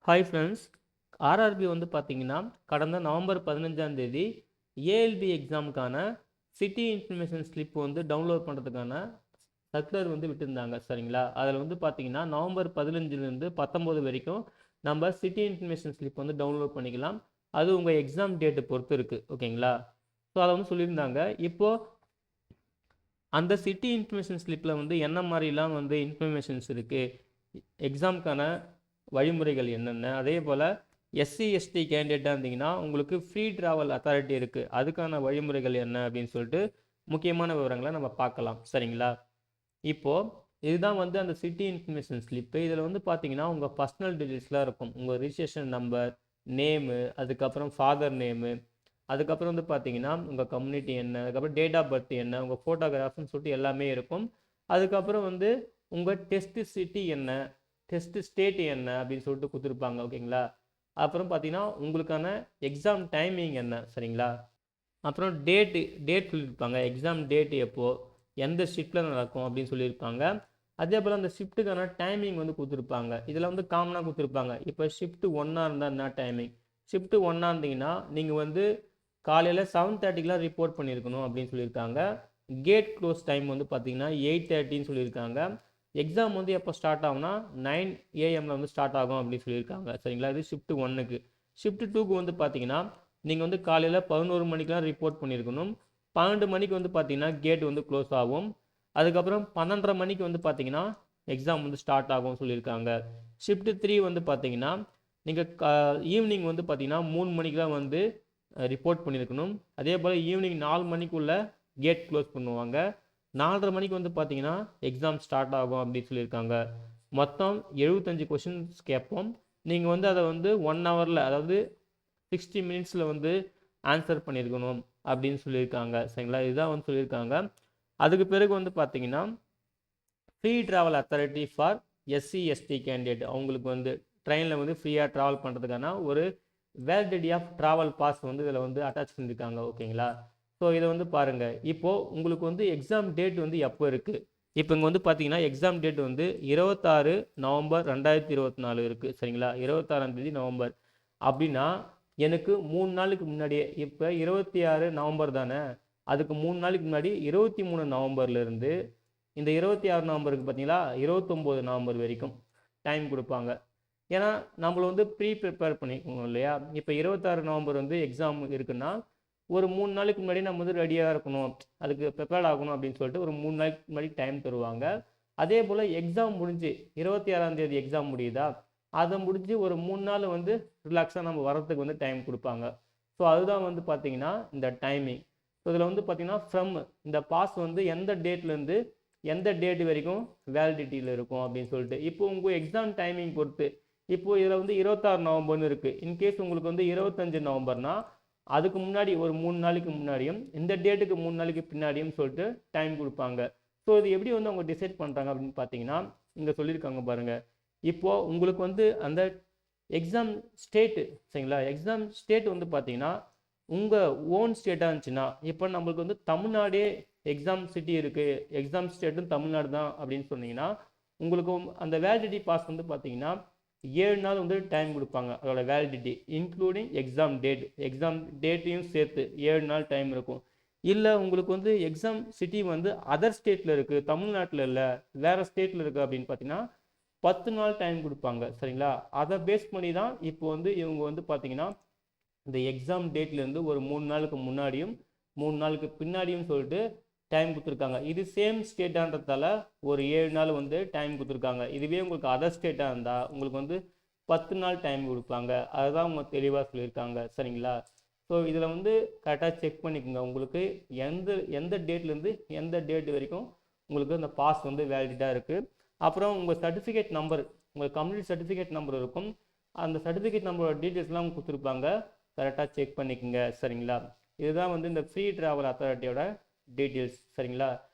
Hi friends, RRB வந்து பார்த்தீங்கன்னா கடந்த நவம்பர் 15ஆம் தேதி ஏஎல்பி எக்ஸாமுக்கான சிட்டி இன்ஃபர்மேஷன் ஸ்லிப் வந்து டவுன்லோட் பண்ணுறதுக்கான சர்க்குலர் வந்து விட்டுருந்தாங்க. சரிங்களா? அதில் வந்து பார்த்தீங்கன்னா நவம்பர் 15லேருந்து 19 வரைக்கும் நம்ம சிட்டி இன்ஃபர்மேஷன் ஸ்லிப் வந்து டவுன்லோட் பண்ணிக்கலாம். அது உங்கள் எக்ஸாம் டேட்டை பொறுத்து இருக்குது. ஓகேங்களா? ஸோ அதை வந்து சொல்லியிருந்தாங்க. இப்போது அந்த சிட்டி இன்ஃபர்மேஷன் ஸ்லிப்பில் வந்து என்ன மாதிரிலாம் வந்து இன்ஃபர்மேஷன்ஸ் இருக்குது, எக்ஸாமுக்கான வழிமுறைகள் என்னென்ன, அதே போல் எஸ்சி எஸ்டி கேண்டிடேட்டாக இருந்தீங்கன்னா உங்களுக்கு ஃப்ரீ ட்ராவல் அத்தாரிட்டி இருக்குது, அதுக்கான வழிமுறைகள் என்ன அப்படின்னு சொல்லிட்டு முக்கியமான விவரங்களை நம்ம பார்க்கலாம். சரிங்களா? இப்போது இதுதான் வந்து அந்த சிட்டி இன்ஃபர்மேஷன் ஸ்லிப்பு. இதில் வந்து பார்த்தீங்கன்னா உங்கள் பர்சனல் டீட்டெயில்ஸ்லாம் இருக்கும். உங்கள் ரிஜிஸ்ட்ரேஷன் நம்பர், நேமு, அதுக்கப்புறம் ஃபாதர் நேமு, அதுக்கப்புறம் வந்து பார்த்தீங்கன்னா உங்கள் கம்யூனிட்டி என்ன, அதுக்கப்புறம் டேட் ஆஃப் பர்த் என்ன, உங்கள் ஃபோட்டோகிராஃப்னு சொல்லிட்டு எல்லாமே இருக்கும். அதுக்கப்புறம் வந்து உங்கள் டெஸ்ட்டு சிட்டி என்ன, டெஸ்ட்டு ஸ்டேட் என்ன அப்படின்னு சொல்லிட்டு கொடுத்துருப்பாங்க. ஓகேங்களா? அப்புறம் பார்த்தீங்கன்னா உங்களுக்கான எக்ஸாம் டைமிங் என்ன. சரிங்களா? அப்புறம் டேட் சொல்லியிருப்பாங்க. எக்ஸாம் டேட் எப்போது, எந்த ஷிஃப்ட்டில் நடக்கும் அப்படின்னு சொல்லியிருப்பாங்க. அதே போல் அந்த ஷிஃப்ட்டுக்கான டைமிங் வந்து கொடுத்துருப்பாங்க. இதில் வந்து காமனாக கொடுத்துருப்பாங்க. இப்போ ஷிஃப்ட்டு 1 இருந்தால் என்ன டைமிங், ஷிஃப்ட்டு 1 இருந்தீங்கன்னா நீங்கள் வந்து காலையில் 7:30க்கெலாம் ரிப்போர்ட் பண்ணியிருக்கணும் அப்படின்னு சொல்லியிருக்காங்க. கேட் க்ளோஸ் டைம் வந்து பார்த்தீங்கன்னா 8:30ன்னு சொல்லியிருக்காங்க. எக்ஸாம் வந்து எப்போ ஸ்டார்ட் ஆகும்னா 9 AM வந்து ஸ்டார்ட் ஆகும் அப்படின்னு சொல்லியிருக்காங்க. சரிங்களா? இது ஷிஃப்ட் 1க்கு. ஷிஃப்ட் 2க்கு வந்து பார்த்தீங்கன்னா நீங்கள் வந்து காலையில் 11 மணிக்கெலாம் ரிப்போர்ட் பண்ணியிருக்கணும். 12 மணிக்கு வந்து பார்த்தீங்கன்னா கேட் வந்து க்ளோஸ் ஆகும். அதுக்கப்புறம் 12:30 மணிக்கு வந்து பார்த்தீங்கன்னா எக்ஸாம் வந்து ஸ்டார்ட் ஆகும்னு சொல்லியிருக்காங்க. ஷிஃப்ட் 3 வந்து பார்த்தீங்கன்னா நீங்கள் ஈவினிங் வந்து பார்த்தீங்கன்னா 3 மணிக்கெலாம் வந்து ரிப்போர்ட் பண்ணியிருக்கணும். அதே போல் ஈவினிங் 4 மணிக்குள்ளே கேட் க்ளோஸ் பண்ணுவாங்க. 4:30 மணிக்கு வந்து பார்த்தீங்கன்னா எக்ஸாம் ஸ்டார்ட் ஆகும் அப்படின்னு சொல்லியிருக்காங்க. மொத்தம் 75 கொஷின்ஸ் கேட்போம். நீங்கள் வந்து அதை வந்து 1 ஹவரில், அதாவது 60 மினிட்ஸில் வந்து ஆன்சர் பண்ணியிருக்கணும் அப்படின்னு சொல்லியிருக்காங்க. சரிங்களா? இதுதான் வந்து சொல்லியிருக்காங்க. அதுக்கு பிறகு வந்து பார்த்தீங்கன்னா free travel authority for SC ST candidate, அவங்களுக்கு வந்து ட்ரெயினில் வந்து ஃப்ரீயாக ட்ராவல் பண்ணுறதுக்கான ஒரு வேலிடிட்டி ஆஃப் ட்ராவல் பாஸ் வந்து இதில் வந்து அட்டாச் பண்ணியிருக்காங்க. ஓகேங்களா? ஸோ இதை வந்து பாருங்கள். இப்போது உங்களுக்கு வந்து எக்ஸாம் டேட் வந்து எப்போ இருக்குது, இப்போ இங்கே வந்து பார்த்தீங்கன்னா எக்ஸாம் டேட் வந்து 26 நவம்பர் 2024 இருக்குது. சரிங்களா? 26ஆம் தேதி நவம்பர் அப்படின்னா எனக்கு 3 நாளுக்கு முன்னாடியே, இப்போ 26 நவம்பர் தானே, அதுக்கு 3 நாளைக்கு முன்னாடி 23 நவம்பர்லேருந்து இந்த 26 நவம்பருக்கு பார்த்தீங்களா 29 நவம்பர் வரைக்கும் டைம் கொடுப்பாங்க. ஏன்னா நம்மளை வந்து ப்ரிப்பேர் பண்ணிக்கணும் இல்லையா? இப்போ 26 நவம்பர் வந்து எக்ஸாம் இருக்குன்னா ஒரு 3 நாளைக்கு முன்னாடி நம்ம வந்து ரெடியாக இருக்கணும், அதுக்கு ப்ரிப்பேர்ட் ஆகணும் அப்படின்னு சொல்லிட்டு ஒரு 3 நாளைக்கு முன்னாடி டைம் தருவாங்க. அதே போல் எக்ஸாம் முடிஞ்சு 26ஆம் தேதி எக்ஸாம் முடியுதா, அதை முடிஞ்சு ஒரு 3 நாள் வந்து ரிலாக்ஸாக நம்ம வரத்துக்கு வந்து டைம் கொடுப்பாங்க. ஸோ அதுதான் வந்து பார்த்தீங்கன்னா இந்த டைமிங். ஸோ இதில் வந்து பார்த்தீங்கன்னா ஃப்ரம் இந்த பாஸ் வந்து எந்த டேட்லேருந்து எந்த டேட் வரைக்கும் வேலிடிட்டியில் இருக்கும் அப்படின்னு சொல்லிட்டு இப்போ உங்கள் எக்ஸாம் டைமிங் பொறுத்து. இப்போது இதில் வந்து 26 நவம்பர்னு இருக்குது. இன்கேஸ் உங்களுக்கு வந்து 25 நவம்பர்னா அதுக்கு முன்னாடி ஒரு 3 நாளைக்கு முன்னாடியும் இந்த டேட்டுக்கு 3 நாளைக்கு பின்னாடியும் சொல்லிட்டு டைம் கொடுப்பாங்க. ஸோ இது எப்படி வந்து அவங்க டிசைட் பண்ணுறாங்க அப்படின்னு பார்த்தீங்கன்னா இங்கே சொல்லியிருக்காங்க பாருங்கள். இப்போது உங்களுக்கு வந்து அந்த எக்ஸாம் ஸ்டேட்டு, சரிங்களா, எக்ஸாம் ஸ்டேட் வந்து பார்த்தீங்கன்னா உங்கள் ஓன் ஸ்டேட்டாக இருந்துச்சுன்னா, இப்போ நம்மளுக்கு வந்து தமிழ்நாடே எக்ஸாம் சிட்டி இருக்குது, எக்ஸாம் ஸ்டேட்டும் தமிழ்நாடு தான் அப்படின்னு சொன்னீங்கன்னா உங்களுக்கு அந்த வேலிடிட்டி பாஸ் வந்து பார்த்தீங்கன்னா 7 நாள் வந்து டைம் கொடுப்பாங்க. அதோட வேலிடிட்டி இன்க்ளூடிங் எக்ஸாம் டேட்டையும் சேர்த்து 7 நாள் டைம் இருக்கும். இல்லை உங்களுக்கு வந்து எக்ஸாம் சிட்டி வந்து அதர் ஸ்டேட்டில் இருக்குது, தமிழ்நாட்டில் இல்லை வேறு ஸ்டேட்டில் இருக்குது அப்படின்னு பார்த்தீங்கன்னா 10 நாள் டைம் கொடுப்பாங்க. சரிங்களா? அதை பேஸ் பண்ணி தான் இப்போ வந்து இவங்க வந்து பார்த்தீங்கன்னா இந்த எக்ஸாம் டேட்லேருந்து ஒரு 3 நாளுக்கு முன்னாடியும் 3 நாளுக்கு பின்னாடியும் சொல்லிட்டு டைம் கொடுத்துருக்காங்க. இது சேம் ஸ்டேட்டான்றதால ஒரு 7 நாள் வந்து டைம் கொடுத்துருக்காங்க. இதுவே உங்களுக்கு அதர் ஸ்டேட்டாக இருந்தால் உங்களுக்கு வந்து 10 நாள் டைம் கொடுப்பாங்க. அதுதான் அவங்க தெளிவாக சொல்லியிருக்காங்க. சரிங்களா? ஸோ இதில் வந்து கரெக்டாக செக் பண்ணிக்கோங்க. உங்களுக்கு எந்த டேட்லேருந்து எந்த டேட் வரைக்கும் உங்களுக்கு அந்த பாஸ் வந்து வேலிடாக இருக்குது. அப்புறம் உங்கள் சர்டிஃபிகேட் நம்பர், உங்கள் கம்யூனிட்டி சர்டிஃபிகேட் நம்பர் இருக்கும். அந்த சர்டிஃபிகேட் நம்பரோட டீட்டெயில்ஸ்லாம் கொடுத்துருப்பாங்க. கரெக்டாக செக் பண்ணிக்கோங்க. சரிங்களா? இதுதான் வந்து இந்த ஃப்ரீ ட்ராவல் அத்தாரிட்டியோட டீட்டெயில்ஸ். சரிங்களா?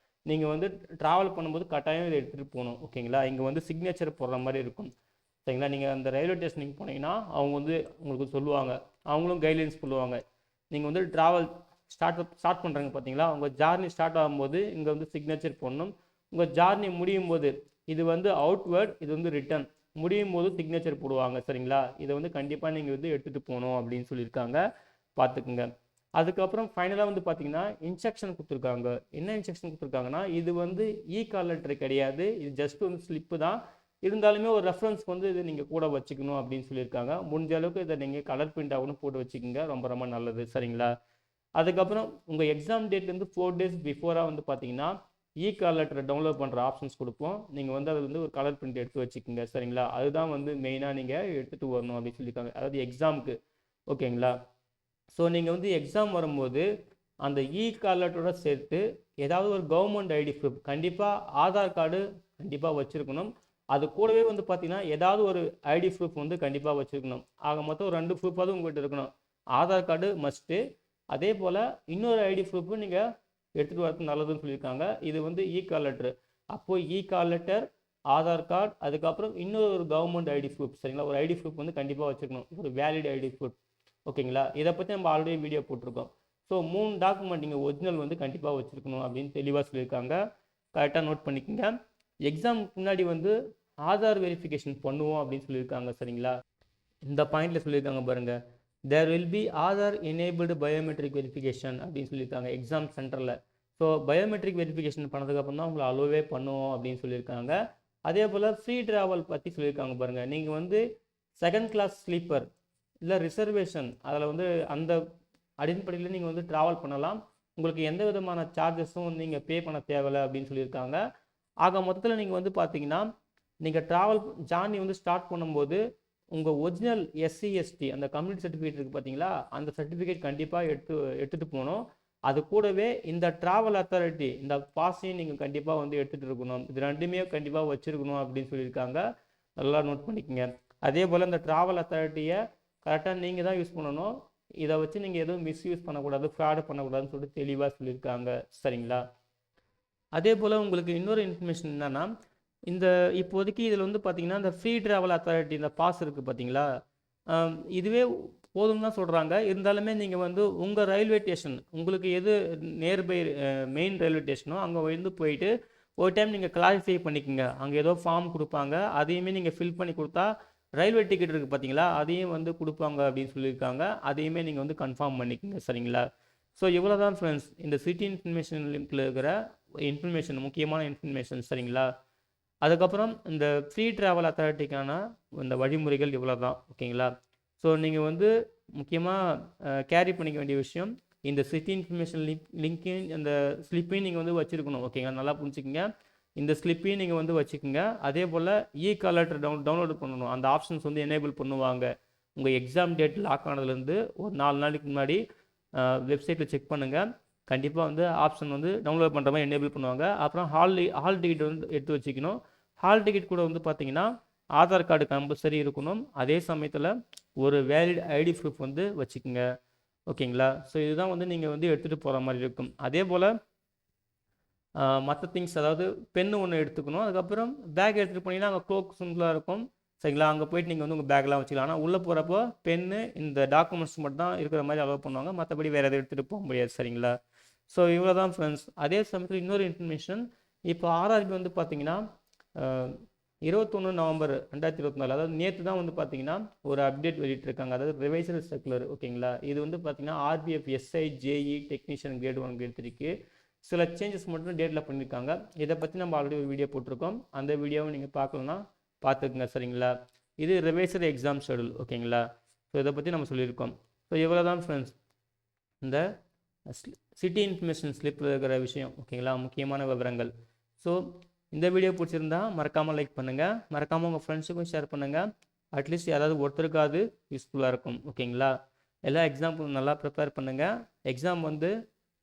நீங்கள் வந்து ட்ராவல் பண்ணும்போது கட்டாயம் இதை எடுத்துகிட்டு போகணும். ஓகேங்களா? இங்கே வந்து சிக்னேச்சர் போடுற மாதிரி இருக்கும். சரிங்களா? நீங்கள் அந்த ரயில்வே ஸ்டேஷனுக்கு போனீங்கன்னா அவங்க வந்து உங்களுக்கு சொல்லுவாங்க, அவங்களும் கைட்லைன்ஸ் சொல்லுவாங்க. நீங்கள் வந்து ட்ராவல் ஸ்டார்ட் பண்ணுறாங்க பார்த்தீங்களா, உங்கள் ஜார்னி ஸ்டார்ட் ஆகும்போது இங்கே வந்து சிக்னேச்சர் போடணும். உங்கள் ஜார்னி முடியும் போது இது வந்து அவுட்வேர்ட், இது வந்து ரிட்டர்ன், முடியும் போது சிக்னேச்சர் போடுவாங்க சரிங்களா. இதை வந்து கண்டிப்பாக நீங்கள் வந்து எடுத்துகிட்டு போகணும் அப்படின்னு சொல்லியிருக்காங்க, பார்த்துக்குங்க. அதுக்கப்புறம் ஃபைனலாக வந்து பார்த்தீங்கன்னா இன்ஸ்ட்ரக்ஷன் கொடுத்துருக்காங்க. என்ன இன்ஸ்ட்ரக்ஷன் கொடுத்துருக்காங்கன்னா, இது வந்து கால் லெட்டர் கிடையாது, இது ஜஸ்ட் வந்து ஸ்லிப்பு தான். இருந்தாலுமே ஒரு ரெஃபரன்ஸ்க்கு வந்து இது நீங்கள் கூட வச்சுக்கணும் அப்படின்னு சொல்லியிருக்காங்க. முடிஞ்ச அளவுக்கு இதை நீங்கள் கலர் பிரிண்ட் ஆகணும் போட்டு வச்சுக்கோங்க, ரொம்ப ரொம்ப நல்லது சரிங்களா. அதுக்கப்புறம் உங்கள் எக்ஸாம் டேட்லேருந்து 4 days பிஃபோராக வந்து பார்த்தீங்கன்னா கால் லெட்டரை டவுன்லோட் பண்ணுற ஆப்ஷன்ஸ் கொடுப்போம். நீங்கள் வந்து அதில் வந்து ஒரு கலர் பிரிண்ட் எடுத்து வச்சுக்கோங்க சரிங்களா. அதுதான் வந்து மெயினாக நீங்கள் எடுத்துகிட்டு வரணும் அப்படின்னு சொல்லியிருக்காங்க, அதாவது எக்ஸாமுக்கு. ஓகேங்களா. ஸோ நீங்கள் வந்து எக்ஸாம் வரும்போது அந்த கால் லெட்டரோட சேர்த்து ஏதாவது ஒரு கவர்மெண்ட் ஐடி ப்ரூஃப், கண்டிப்பாக ஆதார் கார்டு கண்டிப்பாக வச்சுருக்கணும். அது கூடவே வந்து பார்த்தீங்கன்னா ஏதாவது ஒரு ஐடி ப்ரூஃப் வந்து கண்டிப்பாக வச்சுருக்கணும். ஆக மொத்தம் ஒரு 2 ப்ரூஃபாவது உங்கள்கிட்ட இருக்கணும். ஆதார் கார்டு மஸ்ட்டு, அதே போல் இன்னொரு ஐடி ப்ரூஃபும் நீங்கள் எடுத்துகிட்டு வரது நல்லதுன்னு சொல்லியிருக்காங்க. இது வந்து கால் லெட்டர். அப்போது கால் லெட்டர், ஆதார் கார்டு, அதுக்கப்புறம் இன்னொரு ஒரு கவர்மெண்ட் ஐடி ப்ரூஃப் சரிங்களா. ஒரு ஐடி ப்ரூஃப் வந்து கண்டிப்பாக வச்சுக்கணும், ஒரு வேலிட் ஐடி ப்ரூஃப். ஓகேங்களா. இதை பற்றி நம்ம ஆல்ரெடி வீடியோ போட்டிருக்கோம். ஸோ 3 டாக்குமெண்ட் நீங்கள் ஒரிஜினல் வந்து கண்டிப்பாக வச்சுருக்கணும் அப்படின்னு தெளிவாக சொல்லியிருக்காங்க. கரெக்டாக நோட் பண்ணிக்கோங்க. எக்ஸாமுக்கு முன்னாடி வந்து ஆதார் வெரிஃபிகேஷன் பண்ணுவோம் அப்படின்னு சொல்லியிருக்காங்க சரிங்களா. இந்த பாயிண்டில் சொல்லியிருக்காங்க பாருங்கள், there will be Aadhaar enabled biometric verification அப்படின்னு சொல்லியிருக்காங்க எக்ஸாம் சென்டரில். ஸோ பயோமெட்ரிக் வெரிஃபிகேஷன் பண்ணதுக்கப்புறம் தான் உங்களை அலோவே பண்ணுவோம் அப்படின்னு சொல்லியிருக்காங்க. அதே போல் ஃப்ரீ ட்ராவல் பற்றி சொல்லியிருக்காங்க பாருங்கள். நீங்கள் வந்து செகண்ட் கிளாஸ் ஸ்லீப்பர் இல்லை ரிசர்வேஷன், அதில் வந்து அந்த அடிப்படையில் நீங்கள் வந்து ட்ராவல் பண்ணலாம். உங்களுக்கு எந்த விதமான சார்ஜஸும் நீங்கள் பே பண்ண தேவையில்லை அப்படின்னு சொல்லியிருக்காங்க. ஆக மொத்தத்தில் நீங்கள் வந்து பார்த்தீங்கன்னா நீங்கள் ட்ராவல் ஜார்னி வந்து ஸ்டார்ட் பண்ணும்போது உங்கள் ஒரிஜினல் எஸ்சி எஸ்டி அந்த கம்யூனிட்டி சர்டிஃபிகேட் இருக்குது பார்த்தீங்களா, அந்த சர்டிஃபிகேட் கண்டிப்பாக எடுத்துகிட்டு போகணும். அது கூடவே இந்த ட்ராவல் அத்தாரிட்டி இந்த பாஸையும் நீங்கள் கண்டிப்பாக வந்து எடுத்துகிட்டு இருக்கணும். இது ரெண்டுமே கண்டிப்பாக வச்சுருக்கணும் அப்படின்னு சொல்லியிருக்காங்க, நல்லா நோட் பண்ணிக்கோங்க. அதே போல் இந்த ட்ராவல் அத்தாரிட்டியை கரெக்டாக நீங்கள் தான் யூஸ் பண்ணணும். இதை வச்சு நீங்கள் எதுவும் மிஸ்யூஸ் பண்ணக்கூடாது, ஃப்ராடு பண்ணக்கூடாதுன்னு சொல்லிட்டு தெளிவாக சொல்லியிருக்காங்க சரிங்களா. அதே போல் உங்களுக்கு இன்னொரு இன்ஃபர்மேஷன் என்னென்னா, இந்த இப்போதைக்கு இதில் வந்து பார்த்தீங்கன்னா இந்த ஃப்ரீ ட்ராவல் அத்தாரிட்டி இந்த பாஸ் இருக்குது பார்த்தீங்களா, இதுவே போதும் தான் சொல்கிறாங்க. இருந்தாலுமே நீங்கள் வந்து உங்கள் ரயில்வே ஸ்டேஷன் உங்களுக்கு எது நியர்பை மெயின் ரயில்வே ஸ்டேஷனோ அங்கே வந்து போயிட்டு ஒரு டைம் நீங்கள் கிளாரிஃபை பண்ணிக்கோங்க. அங்கே ஏதோ ஃபார்ம் கொடுப்பாங்க, அதையுமே நீங்கள் ஃபில் பண்ணி கொடுத்தா ரயில்வே டிக்கெட் இருக்குது பார்த்தீங்களா, அதையும் வந்து கொடுப்பாங்க அப்படின்னு சொல்லியிருக்காங்க. அதையுமே நீங்கள் வந்து கன்ஃபார்ம் பண்ணிக்கோங்க சரிங்களா. ஸோ இவ்வளோ தான் ஃப்ரெண்ட்ஸ் இந்த சிட்டி இன்ஃபர்மேஷன் லிங்க்கில் இருக்கிற இன்ஃபர்மேஷன், முக்கியமான இன்ஃபர்மேஷன் சரிங்களா. அதுக்கப்புறம் இந்த ஃப்ரீ ட்ராவல் அத்தாரிட்டிக்கான இந்த வழிமுறைகள் இவ்வளோ தான். ஓகேங்களா. ஸோ நீங்கள் வந்து முக்கியமாக கேரி பண்ணிக்க வேண்டிய விஷயம், இந்த சிட்டி இன்ஃபர்மேஷன் லிங்க்கையும் அந்த ஸ்லிப்பையும் நீங்கள் வந்து வச்சுருக்கணும். ஓகேங்களா, நல்லா புரிஞ்சுக்கங்க. இந்த ஸ்லிப்பையும் நீங்கள் வந்து வச்சுக்கோங்க. அதே போல் கால் லெட்டர் டவுன்லோடு பண்ணணும். அந்த ஆப்ஷன்ஸ் வந்து எனேபிள் பண்ணுவாங்க. உங்கள் எக்ஸாம் டேட் லாக் ஆனதுலேருந்து ஒரு 4 நாளைக்கு முன்னாடி வெப்சைட்டில் செக் பண்ணுங்கள். கண்டிப்பாக வந்து ஆப்ஷன் வந்து டவுன்லோட் பண்ணுற மாதிரி எனேபிள் பண்ணுவாங்க. அப்புறம் ஹால் டிக்கெட் வந்து எடுத்து வச்சுக்கணும். ஹால் டிக்கெட் கூட வந்து பார்த்தீங்கன்னா ஆதார் கார்டு கம்பல்சரி இருக்கணும். அதே சமயத்தில் ஒரு வேலிட் ஐடி ப்ரூஃப் வந்து வச்சுக்கோங்க. ஓகேங்களா. ஸோ இதுதான் வந்து நீங்கள் வந்து எடுத்துகிட்டு போகிற மாதிரி இருக்கும். அதே போல் மற்ற திங்ஸ், அதாவது பென்னு ஒன்று எடுத்துக்கணும். அதுக்கப்புறம் பேக் எடுத்துகிட்டு போனீங்கன்னா அங்கே க்ளோக் சிம்பிளாக இருக்கும் சரிங்களா. அங்கே போயிட்டு நீங்கள் வந்து உங்கள் பேக்லாம் வச்சுக்கலாம். ஆனால் உள்ளே போகிறப்போ பென்னு இந்த டாக்குமெண்ட்ஸ் மட்டும் தான் இருக்கிற மாதிரி அலோவ் பண்ணுவாங்க, மற்றபடி வேறு எதுவும் எடுத்துகிட்டு போக முடியாது சரிங்களா. ஸோ இவ்வளோ தான் ஃப்ரெண்ட்ஸ். அதே சமயத்தில் இன்னொரு இன்ஃபர்மேஷன், இப்போ ஆர்ஆர்பி வந்து பார்த்தீங்கன்னா 21 நவம்பர் 2024, அதாவது நேற்று தான் வந்து பார்த்தீங்கன்னா ஒரு அப்டேட் வெளியிட்டிருக்காங்க, அதாவது ரிவைசல் சர்க்குலர். ஓகேங்களா. இது வந்து பார்த்தீங்கன்னா RPF SI JE technician grade 1 grade 3க்கு சில சேஞ்சஸ் மட்டும் டேட்டில் பண்ணியிருக்காங்க. இதை பற்றி நம்ம ஆல்ரெடி ஒரு வீடியோ போட்டிருக்கோம், அந்த வீடியோவை நீங்கள் பார்க்கணுன்னா பார்த்துக்குங்க சரிங்களா. இது ரிவைசல் எக்ஸாம் ஷெடியூல். ஓகேங்களா. ஸோ இதை பற்றி நம்ம சொல்லியிருக்கோம். ஸோ இவ்வளோ தான் ஃப்ரெண்ட்ஸ் இந்த சிட்டி இன்ஃபர்மேஷன் ஸ்லிப்பில் இருக்கிற விஷயம். ஓகேங்களா, முக்கியமான விவரங்கள். ஸோ இந்த வீடியோ பிடிச்சிருந்தா மறக்காமல் லைக் பண்ணுங்கள், மறக்காமல் உங்கள் ஃப்ரெண்ட்ஸுக்கும் ஷேர் பண்ணுங்கள். அட்லீஸ்ட் யாராவது ஒருத்தருக்காவது யூஸ்ஃபுல்லாக இருக்கும். ஓகேங்களா. எல்லா எக்ஸாமுக்கும் நல்லா ப்ரிப்பேர் பண்ணுங்கள். எக்ஸாம் வந்து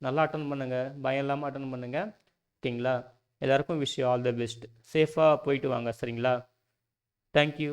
நல்லா அட்டன் பண்ணுங்கள், பயம் இல்லாமல் அட்டன் பண்ணுங்கள். ஓகேங்களா. எல்லாருக்கும் wish you all the best. சேஃபாக போயிட்டு வாங்க சரிங்களா. தேங்க்யூ.